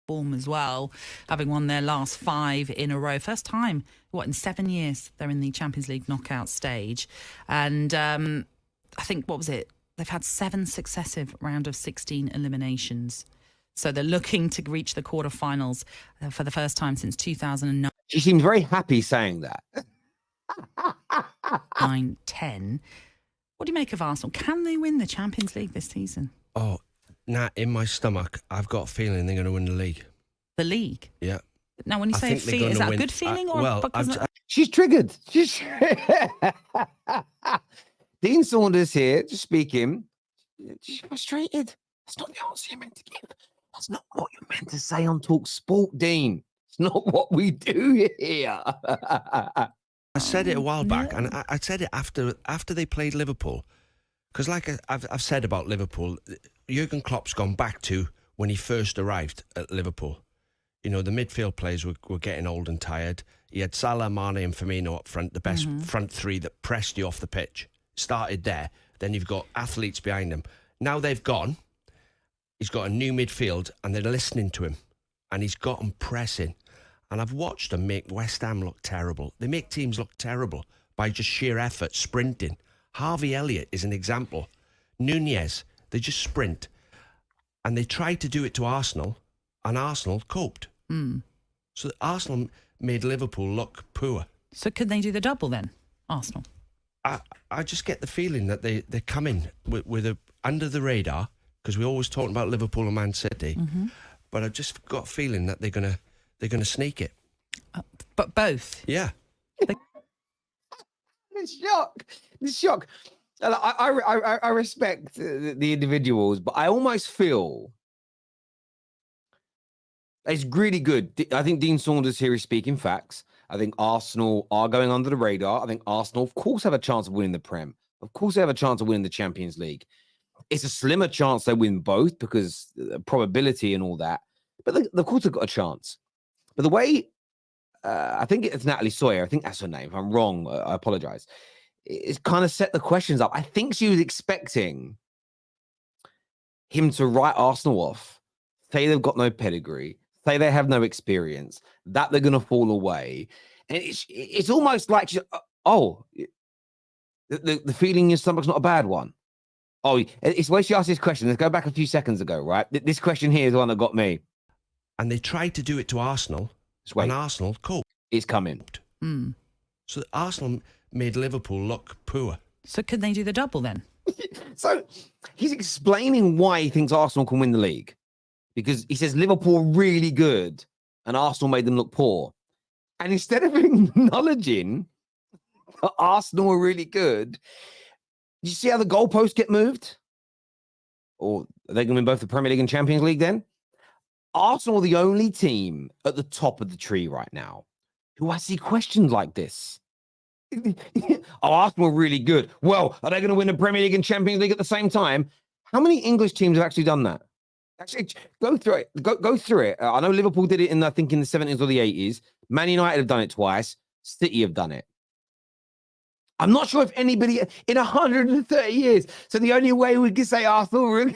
form as well, having won their last 5 in a row. First time, in 7 years, they're in the Champions League knockout stage. And I think, what was it? They've had 7 successive round of 16 eliminations. So they're looking to reach the quarterfinals for the first time since 2009. She seems very happy saying that. 9-10. What do you make of Arsenal? Can they win the Champions League this season? Oh, in my stomach, I've got a feeling they're going to win the league. The league? Yeah. Now, when you say feeling, is that a good feeling? She's triggered. Dean Saunders here, just speaking. She's frustrated. That's not the answer you meant to give. That's not what you're meant to say on TalkSPORT, Dean. It's not what we do here. I said it a while back, and I said it after they played Liverpool. Because like I've said about Liverpool, Jurgen Klopp's gone back to when he first arrived at Liverpool. You know, the midfield players were getting old and tired. He had Salah, Mane and Firmino up front, the best front three that pressed you off the pitch. Started there. Then you've got athletes behind them. Now they've gone. He's got a new midfield and they're listening to him. And he's got them pressing. And I've watched them make West Ham look terrible. They make teams look terrible by just sheer effort, sprinting. Harvey Elliott is an example. Nunez, they just sprint. And they tried to do it to Arsenal, and Arsenal coped. So Arsenal made Liverpool look poor. So could they do the double then, Arsenal? I just get the feeling that they're coming with a under the radar, because we're always talking about Liverpool and Man City. But I've just got a feeling that they're gonna sneak it. But both? Yeah. The shock. I respect the individuals, but I almost feel it's really good. I think Dean Saunders here is speaking facts. I think Arsenal are going under the radar. I think Arsenal, of course, have a chance of winning the Prem. Of course, they have a chance of winning the Champions League. It's a slimmer chance they win both because probability and all that. But of course, they've got a chance. But the way, I think it's Natalie Sawyer. I think that's her name. If I'm wrong, I apologize. It's kind of set the questions up. I think she was expecting him to write Arsenal off, say they've got no pedigree, say they have no experience, that they're going to fall away. And it's almost like, the feeling in your stomach's not a bad one. Oh, it's the way she asked this question. Let's go back a few seconds ago, right? This question here is the one that got me. And they tried to do it to Arsenal, and Arsenal coped. It's coming. So Arsenal made Liverpool look poor. So could they do the double then? So he's explaining why he thinks Arsenal can win the league. Because he says Liverpool are really good and Arsenal made them look poor. And instead of acknowledging that Arsenal are really good, you see how the goalposts get moved? Or are they going to win both the Premier League and Champions League then? Arsenal are the only team at the top of the tree right now who I see questions like this. Arsenal are really good. Well, are they going to win the Premier League and Champions League at the same time? How many English teams have actually done that? Actually, go through it. Go through it. I know Liverpool did it in, I think, in the 70s or the 80s. Man United have done it twice. City have done it. I'm not sure if anybody in 130 years. So the only way we can say Arsenal are a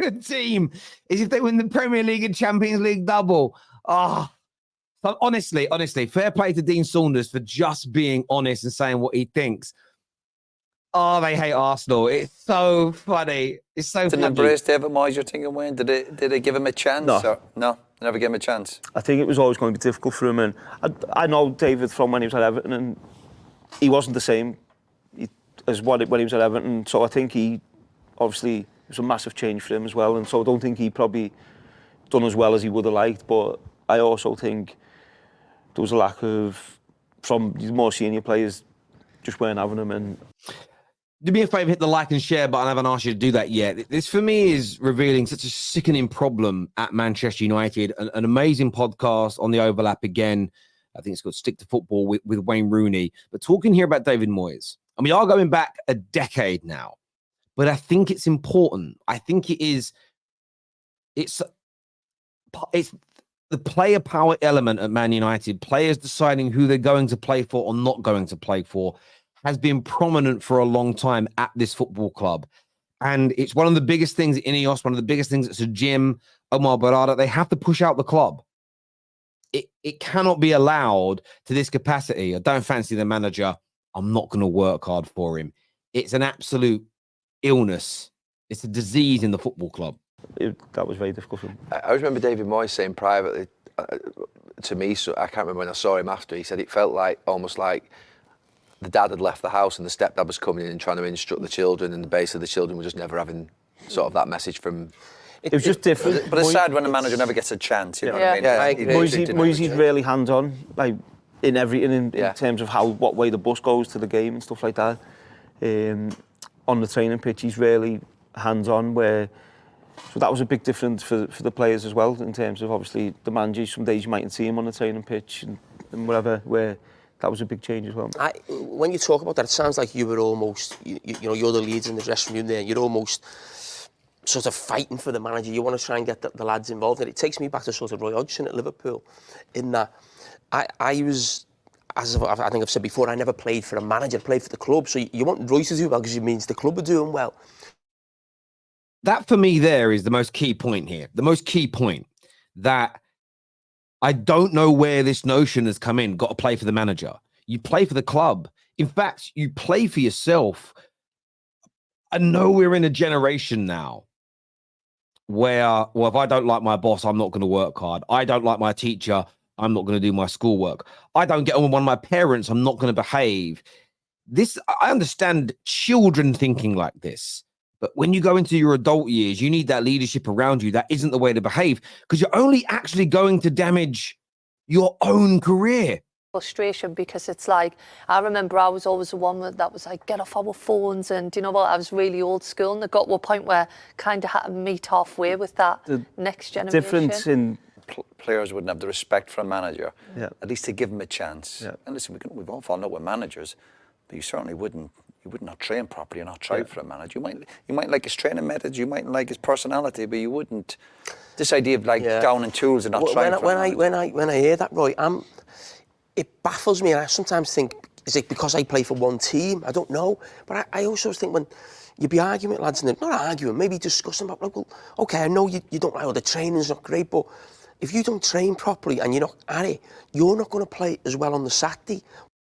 good team is if they win the Premier League and Champions League double. So honestly, fair play to Dean Saunders for just being honest and saying what he thinks. Oh, they hate Arsenal. It's so funny. It's so funny. Didn't embrace David Moyes, you're thinking, Wayne? Did they give him a chance? No, they never gave him a chance. I think it was always going to be difficult for him. And I know David from when he was at Everton, and he wasn't the same as when he was at Everton. So I think it was a massive change for him as well. And so I don't think he probably done as well as he would have liked. But I also think there was a lack of, from the more senior players, just weren't having him. And do me a favour, hit the like and share button. I haven't asked you to do that yet. This, for me, is revealing such a sickening problem at Manchester United. An amazing podcast on the overlap again. I think it's called Stick to Football with Wayne Rooney. But talking here about David Moyes, and we are going back a decade now, but I think it's important. I think it's the player power element at Man United, players deciding who they're going to play for or not going to play for, has been prominent for a long time at this football club. And it's one of the biggest things at Ineos, one of the biggest things at Sir Jim, Omar Barada, they have to push out the club. It cannot be allowed to this capacity. I don't fancy the manager. I'm not going to work hard for him. It's an absolute illness. It's a disease in the football club. That was very difficult for him. I remember David Moyes saying privately to me, so I can't remember when I saw him after, he said it felt like almost like the dad had left the house and the stepdad was coming in and trying to instruct the children, and basically the children were just never having sort of that message from... It was just different. But it's sad when a manager never gets a chance, you know what I mean? Yeah, I agree. Moisey's really hands-on, like in everything, in terms of what way the bus goes to the game and stuff like that. On the training pitch, he's really hands-on. So that was a big difference for the players as well, in terms of obviously the manager. Some days you mightn't see him on the training pitch and whatever. Where that was a big change as well. When you talk about that, it sounds like you were almost, you know, you're the leads in the dressing room there. You're almost sort of fighting for the manager. You want to try and get the lads involved. And it takes me back to sort of Roy Hodgson at Liverpool, in that I was, as I think I've said before, I never played for a manager, I played for the club. So you want Roy to do well because it means the club are doing well. That for me there is the most key point here. The most key point, that I don't know where this notion has come in. Got to play for the manager. You play for the club. In fact, you play for yourself. I know we're in a generation now where, well, if I don't like my boss, I'm not going to work hard. I don't like my teacher, I'm not going to do my schoolwork. I don't get on with one of my parents, I'm not going to behave. I understand children thinking like this, but when you go into your adult years, you need that leadership around you. That isn't the way to behave, because you're only actually going to damage your own career. Frustration, because it's like, I remember I was always the one that was like, get off our phones, and you know what, I was really old school, and it got to a point where kind of had to meet halfway with that next generation. Difference in players wouldn't have the respect for a manager, at least to give him a chance. And listen, we've all fallen out with managers, but you certainly wouldn't not train properly or not try for a manager. You might like his training methods, you might like his personality, but you wouldn't. This idea of like down in tools and not trying for a manager. When I hear that, Roy, it baffles me, and I sometimes think, is it because I play for one team? I don't know. But I also think when you be arguing with lads, and not arguing, maybe discussing about, like, well, okay, I know you don't like, the training's not great, but if you don't train properly and you're not at it, you're not going to play as well on the Saturday.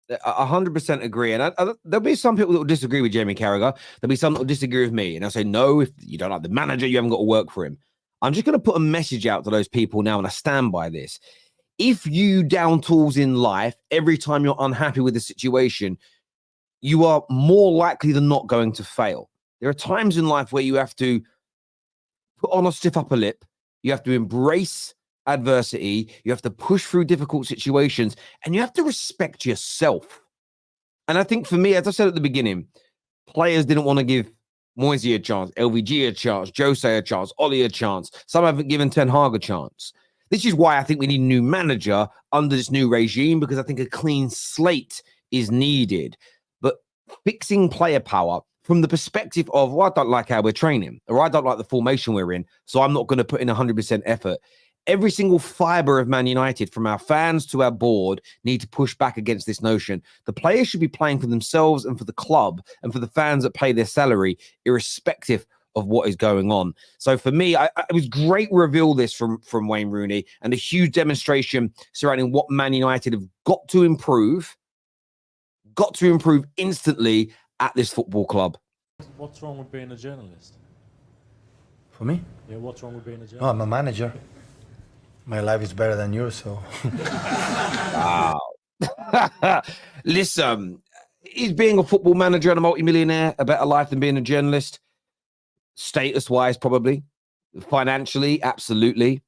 100% agree. And there'll be some people that will disagree with Jamie Carragher. There'll be some that will disagree with me. And I'll say, no, if you don't like the manager, you haven't got to work for him. I'm just going to put a message out to those people now, and I stand by this. If you down tools in life, every time you're unhappy with the situation, you are more likely than not going to fail. There are times in life where you have to put on a stiff upper lip. You have to embrace adversity. You have to push through difficult situations, and you have to respect yourself. And I think for me, as I said at the beginning, players didn't want to give Moisey a chance, LVG a chance, Jose a chance, Ollie a chance. Some haven't given Ten Hag a chance. This is why I think we need a new manager under this new regime, because I think a clean slate is needed. But fixing player power from the perspective of, well, I don't like how we're training, or I don't like the formation we're in, so I'm not going to put in 100% effort. Every single fiber of Man United, from our fans to our board, need to push back against this notion. The players should be playing for themselves and for the club and for the fans that pay their salary, irrespective of what is going on. So for me, it was great reveal this from Wayne Rooney, and a huge demonstration surrounding what Man United have got to improve instantly at this football club. What's wrong with being a journalist? For me? Yeah, what's wrong with being a journalist? Oh, I'm a manager. My life is better than yours, so. Wow. Listen, is being a football manager and a multimillionaire a better life than being a journalist? Status-wise, probably. Financially, absolutely.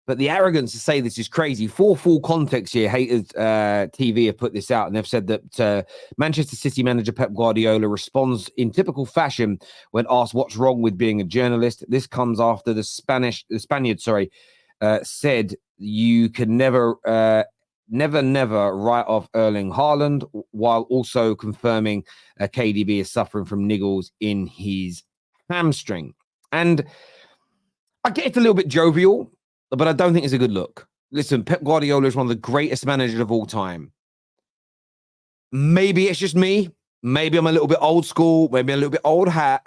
But the arrogance to say this is crazy. For full context here, Haters TV have put this out, and they've said that Manchester City manager Pep Guardiola responds in typical fashion when asked what's wrong with being a journalist. This comes after the Spaniard said you can never write off Erling Haaland, while also confirming KDB is suffering from niggles in his hamstring. And I get it's a little bit jovial, but I don't think it's a good look. Listen, Pep Guardiola is one of the greatest managers of all time. Maybe it's just me. Maybe I'm a little bit old school, maybe a little bit old hat.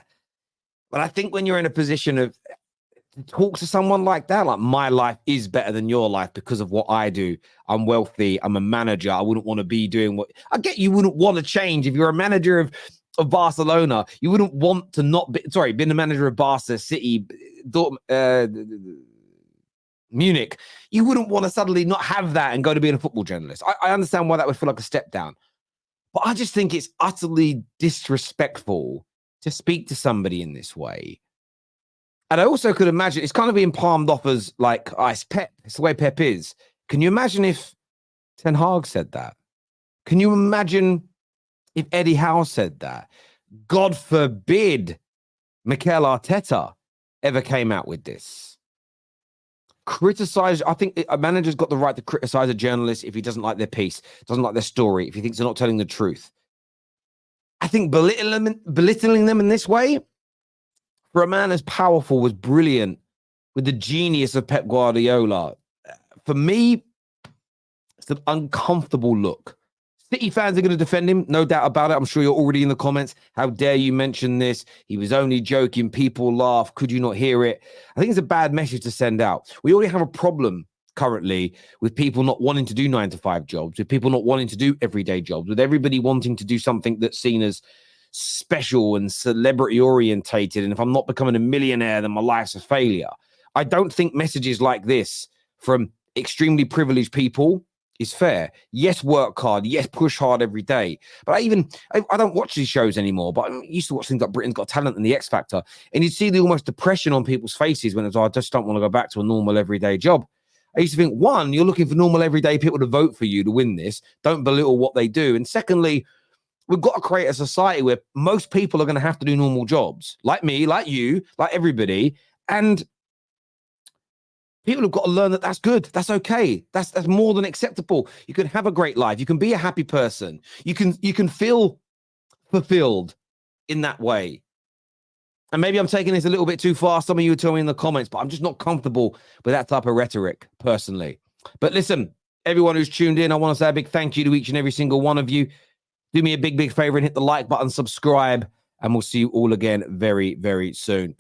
But I think when you're in a position of to talk to someone like that, like my life is better than your life because of what I do. I'm wealthy. I'm a manager. I wouldn't want to be doing what I get. You wouldn't want to change if you're a manager of Barcelona. You wouldn't want to not be, being the manager of Barca, City, Munich. You wouldn't want to suddenly not have that and go to being a football journalist. I understand why that would feel like a step down, but I just think it's utterly disrespectful to speak to somebody in this way. And I also could imagine it's kind of being palmed off as like, it's Pep. It's the way Pep is. Can you imagine if Ten Hag said that? Can you imagine if Eddie Howe said that? God forbid Mikel Arteta ever came out with this. I think a manager's got the right to criticize a journalist if he doesn't like their piece, doesn't like their story, if he thinks they're not telling the truth. I think belittling them in this way, for a man as powerful, was brilliant, with the genius of Pep Guardiola. For me, it's an uncomfortable look. City fans are going to defend him, no doubt about it. I'm sure you're already in the comments. How dare you mention this? He was only joking. People laugh. Could you not hear it? I think it's a bad message to send out. We already have a problem currently with people not wanting to do 9-to-5 jobs, with people not wanting to do everyday jobs, with everybody wanting to do something that's seen as special and celebrity orientated. And if I'm not becoming a millionaire, then my life's a failure. I don't think messages like this from extremely privileged people is fair. Yes, work hard. Yes, push hard every day. But I don't watch these shows anymore, but I used to watch things like Britain's Got Talent and The X Factor. And you'd see the almost depression on people's faces when it was, I just don't want to go back to a normal everyday job. I used to think, one, you're looking for normal everyday people to vote for you to win this. Don't belittle what they do. And secondly, we've got to create a society where most people are going to have to do normal jobs, like me, like you, like everybody. And people have got to learn that that's good. That's okay. That's more than acceptable. You can have a great life. You can be a happy person. You can feel fulfilled in that way. And maybe I'm taking this a little bit too far. Some of you tell me in the comments, but I'm just not comfortable with that type of rhetoric personally. But listen, everyone who's tuned in, I want to say a big thank you to each and every single one of you. Do me a big favor and hit the like button, subscribe, and we'll see you all again very, very soon.